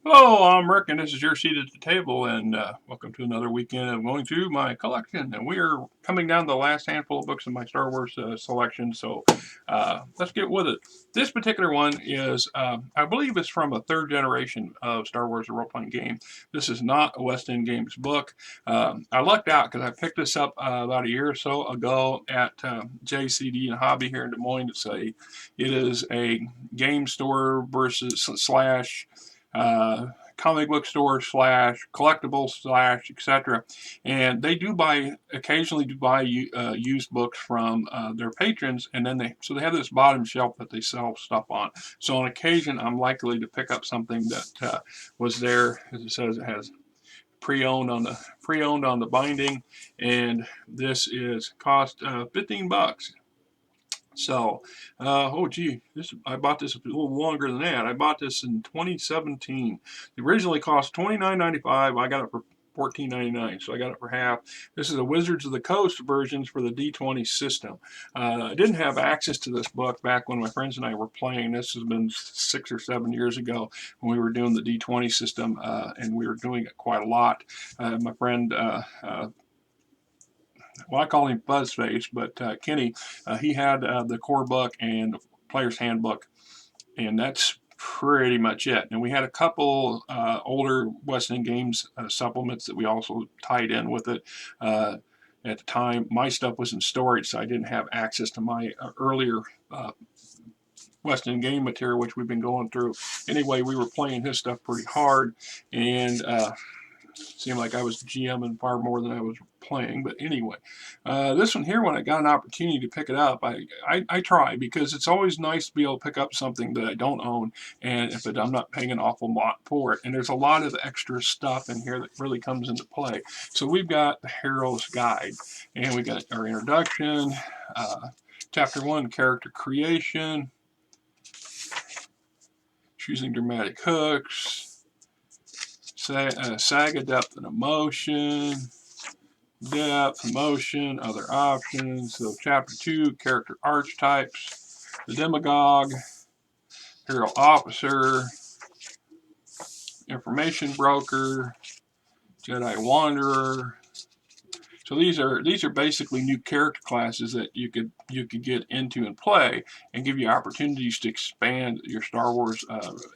Hello, I'm Rick, and this is your seat at the table, and welcome to another weekend of going through my collection. And we are coming down to the last handful of books in my Star Wars selection, so let's get with it. This particular one is, I believe, it's from a third generation of Star Wars role-playing game. This is not a West End Games book. I lucked out because I picked this up about a year or so ago at JCD and Hobby here in Des Moines. It is a game store versus slash comic book store slash collectible slash etc. And they do buy occasionally do buy used books from their patrons, and then they have this bottom shelf that they sell stuff on. So on occasion, I'm likely to pick up something that was there, as it says, it has pre-owned on the binding, and this is cost $15. So, oh gee, I bought this a little longer than that. I bought this in 2017. It originally cost $29.95. I got it for $14.99, so I got it for half. This is a Wizards of the Coast versions for the D20 system. I didn't have access to this book back when my friends and I were playing. This has been 6 or 7 years ago when we were doing the D20 system, and we were doing it quite a lot. My friend well, I call him Fuzzface, but Kenny, he had the core book and the player's handbook, and that's pretty much it. And we had a couple older West End Games supplements that we also tied in with it. At the time, my stuff was in storage, so I didn't have access to my earlier West End game material, which we've been going through. Anyway, we were playing his stuff pretty hard, and seemed like I was GMing far more than I was playing. But anyway, this one here, when I got an opportunity to pick it up, I try, because it's always nice to be able to pick up something that I don't own, and if I'm not paying an awful lot for it. And there's a lot of extra stuff in here that really comes into play. So we've got the Hero's Guide, and we got our introduction, Chapter 1, character creation, choosing dramatic hooks, saga, depth, and emotion, depth, emotion, other options. So chapter 2, character archetypes, the demagogue, hero officer, information broker, Jedi wanderer. So these are basically new character classes that you could get into and play, and give you opportunities to expand your Star Wars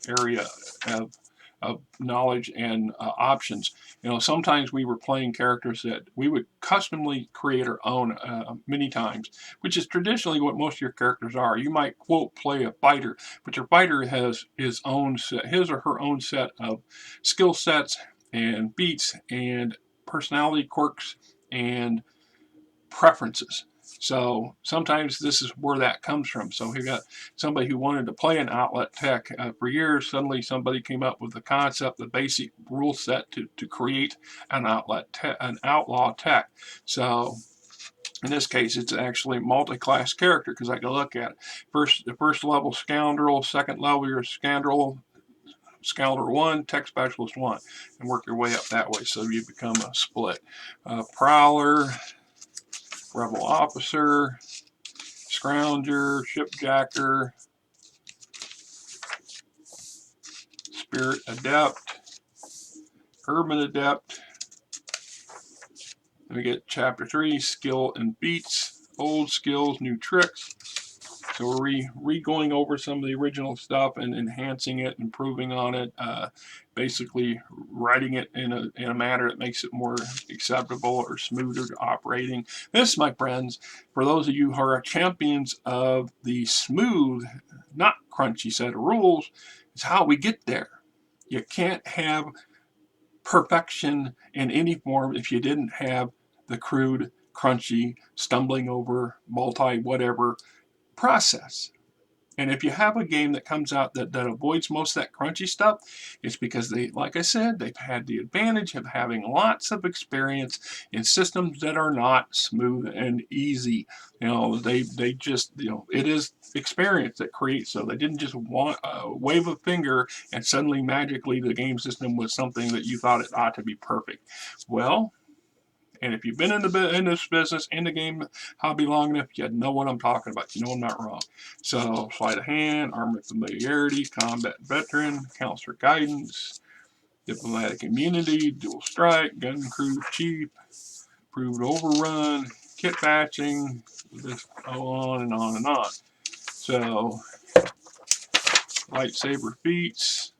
area of knowledge and options. You know, sometimes we were playing characters that we would customly create our own many times, which is traditionally what most of your characters are. You might quote play a fighter, but your fighter has his or her own set of skill sets and feats and personality quirks and preferences. So sometimes this is where that comes from. So we got somebody who wanted to play an outlet tech for years. Suddenly somebody came up with the concept, the basic rule set to create an outlaw tech. So in this case, it's actually a multi-class character, because I can look at it. The first level scoundrel, second level you're scoundrel 1, tech specialist 1, and work your way up that way, so you become a split. Prowler, rebel officer, scrounger, shipjacker, spirit adept, urban adept. Then we get chapter 3, skill and feats, old skills, new tricks. So we're re-going over some of the original stuff and enhancing it, improving on it, basically writing it in a manner that makes it more acceptable or smoother operating. This, my friends, for those of you who are champions of the smooth, not crunchy set of rules, is how we get there. You can't have perfection in any form if you didn't have the crude, crunchy, stumbling over, multi-whatever process. And if you have a game that comes out that avoids most of that crunchy stuff, it's because they, like I said, they've had the advantage of having lots of experience in systems that are not smooth and easy. You know, they just, you know, it is experience that creates. So they didn't just wave a finger and suddenly magically the game system was something that you thought it ought to be perfect. Well, and if you've been in this business, in the game hobby long enough, you know what I'm talking about. You know I'm not wrong. So, sleight of hand, armor familiarity, combat veteran, counselor guidance, diplomatic immunity, dual strike, gun crew chief, proved overrun, kit batching, this go on and on and on. So, lightsaber feats,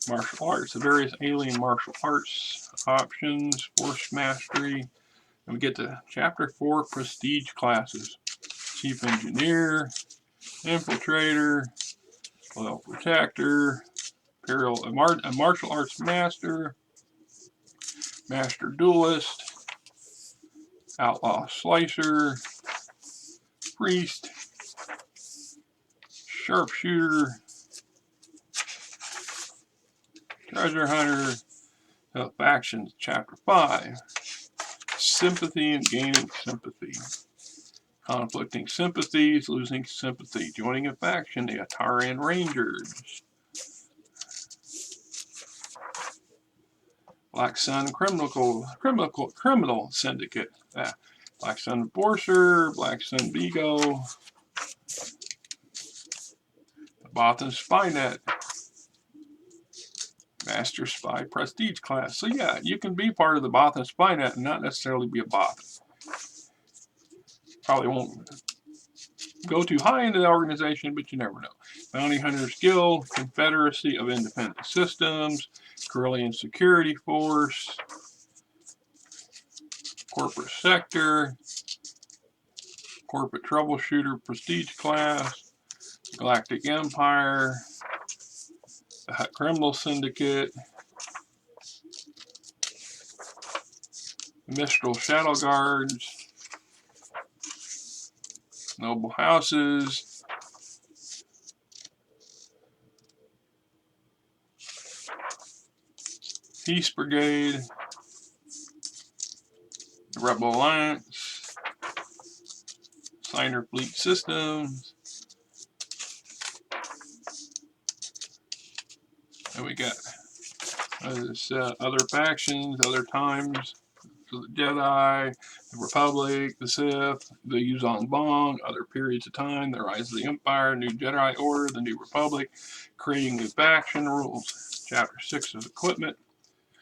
martial arts, the various alien martial arts options, force mastery. And we get to Chapter 4 prestige classes. Chief Engineer, Infiltrator, Loyal Protector, a martial arts master, Master Duelist, Outlaw Slicer, Priest, Sharpshooter, Treasure Hunter, Factions, Chapter 5. Sympathy and gaining sympathy. Conflicting sympathies, losing sympathy. Joining a faction, the Atarian Rangers. Black Sun Criminal Syndicate. Black Sun Borser, Black Sun Vigo. Bothan Spynet. Master Spy Prestige class. So yeah, you can be part of the Bothan Spynet and not necessarily be a Bothan. Probably won't go too high into the organization, but you never know. Bounty Hunters Guild, Confederacy of Independent Systems, Corellian Security Force, Corporate Sector, Corporate Troubleshooter Prestige class, Galactic Empire, the Hutt Criminal Syndicate, Mistral Shadow Guards, Noble Houses, Peace Brigade, the Rebel Alliance, Signer Fleet Systems, and we got other factions, other times. So the Jedi, the Republic, the Sith, the Yuzong Bong, other periods of time, the rise of the Empire, New Jedi Order, the New Republic, creating new faction rules. Chapter 6 is equipment.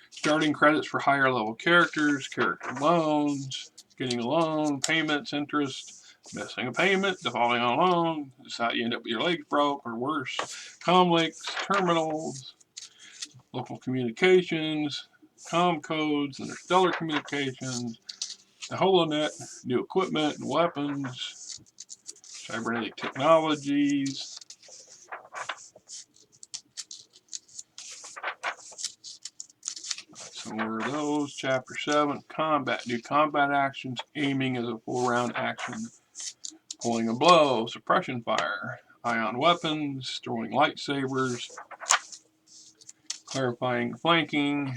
Starting credits for higher level characters, character loans, getting a loan, payments, interest, missing a payment, defaulting on a loan. This is how you end up with your legs broke or worse. Comlinks, terminals, local communications, comm codes, interstellar communications, the holonet, new equipment and weapons, cybernetic technologies, so where are those? Chapter 7, combat, new combat actions, aiming as a full round action, pulling a blow, suppression fire, ion weapons, throwing lightsabers, clarifying flanking,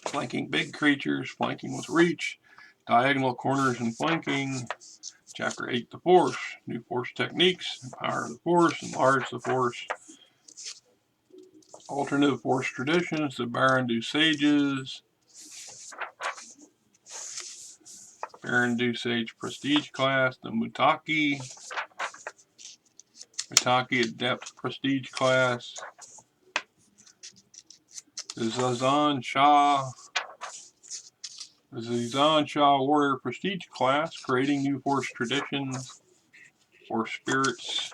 flanking big creatures, flanking with reach, diagonal corners and flanking. Chapter 8, the Force, new Force techniques, empower the Force, enlarge the Force. Alternative Force traditions, the Barandu Sages, Barandu Sage Prestige class, the Mutaki Adept Prestige class, the Zazan Shah Warrior Prestige class, creating new Force traditions, Force spirits.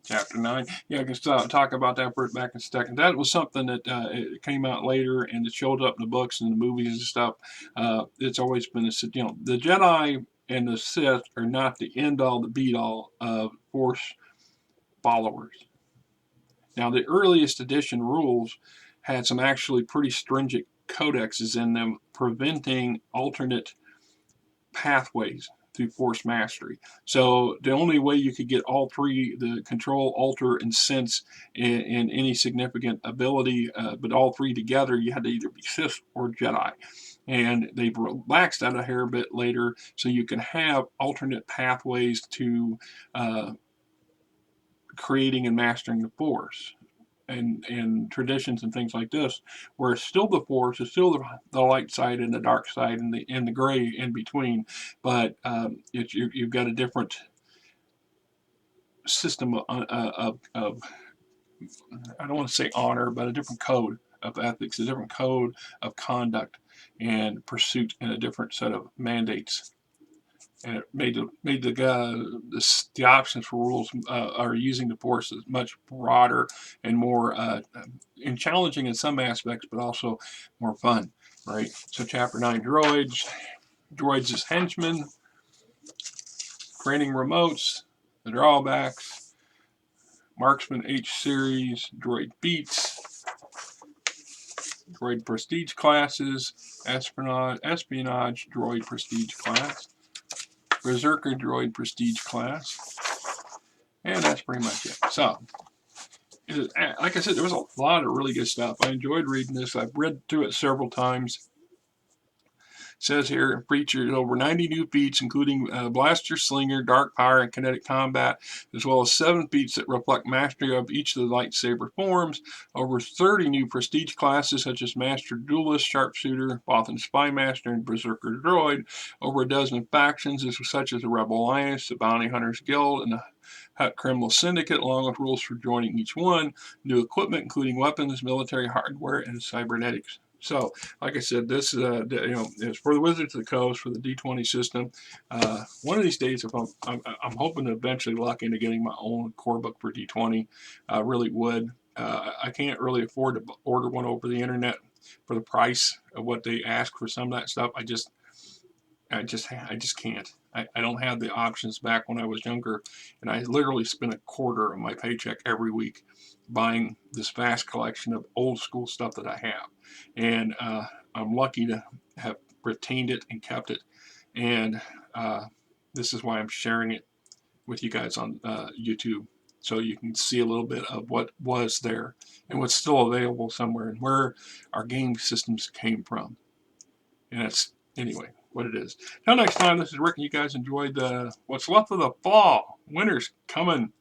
Chapter 9. Yeah, I can talk about that for back in a second. That was something that it came out later and it showed up in the books and the movies and stuff. It's always been the Jedi and the Sith are not the end all, the beat all of Force followers. Now, the earliest edition rules had some actually pretty stringent codexes in them preventing alternate pathways through Force mastery. So the only way you could get all three, the control, alter, and sense in any significant ability, but all three together, you had to either be Sith or Jedi. And they relaxed that a hair bit later, so you can have alternate pathways to creating and mastering the Force. And traditions and things like this, where it's still the Force, it's still the light side and the dark side and the gray in between, but you've got a different system of I don't want to say honor, but a different code of ethics, a different code of conduct and pursuit, and a different set of mandates. And it made the options for rules are using the force much broader and more and challenging in some aspects, but also more fun, right? So Chapter 9, Droids as henchmen, training remotes, the drawbacks, Marksman H series, Droid feats, Droid prestige classes, espionage Droid prestige class, Berserker Droid prestige class, and that's pretty much it. So, like I said, there was a lot of really good stuff. I enjoyed reading this. I've read through it several times. It says here, it features over 90 new feats, including Blasterslinger, Dark Power, and Kinetic Combat, as well as 7 feats that reflect mastery of each of the lightsaber forms. Over 30 new prestige classes, such as Master Duelist, Sharpshooter, Bothan Spy Master, and Berserker Droid. Over a dozen factions, such as the Rebel Alliance, the Bounty Hunters Guild, and the Hutt Criminal Syndicate, along with rules for joining each one. New equipment, including weapons, military hardware, and cybernetics. So, like I said, this is for the Wizards of the Coast, for the D20 system. One of these days, if I'm hoping to eventually luck into getting my own core book for D20. I really would. I can't really afford to order one over the internet for the price of what they ask for some of that stuff. I just can't. I don't have the options. Back when I was younger, and I literally spent a quarter of my paycheck every week buying this vast collection of old school stuff that I have. And I'm lucky to have retained it and kept it. And this is why I'm sharing it with you guys on YouTube, so you can see a little bit of what was there and what's still available somewhere, and where our game systems came from. And that's, anyway, what it is. Till next time, this is Rick, and you guys enjoyed what's left of the fall. Winter's coming.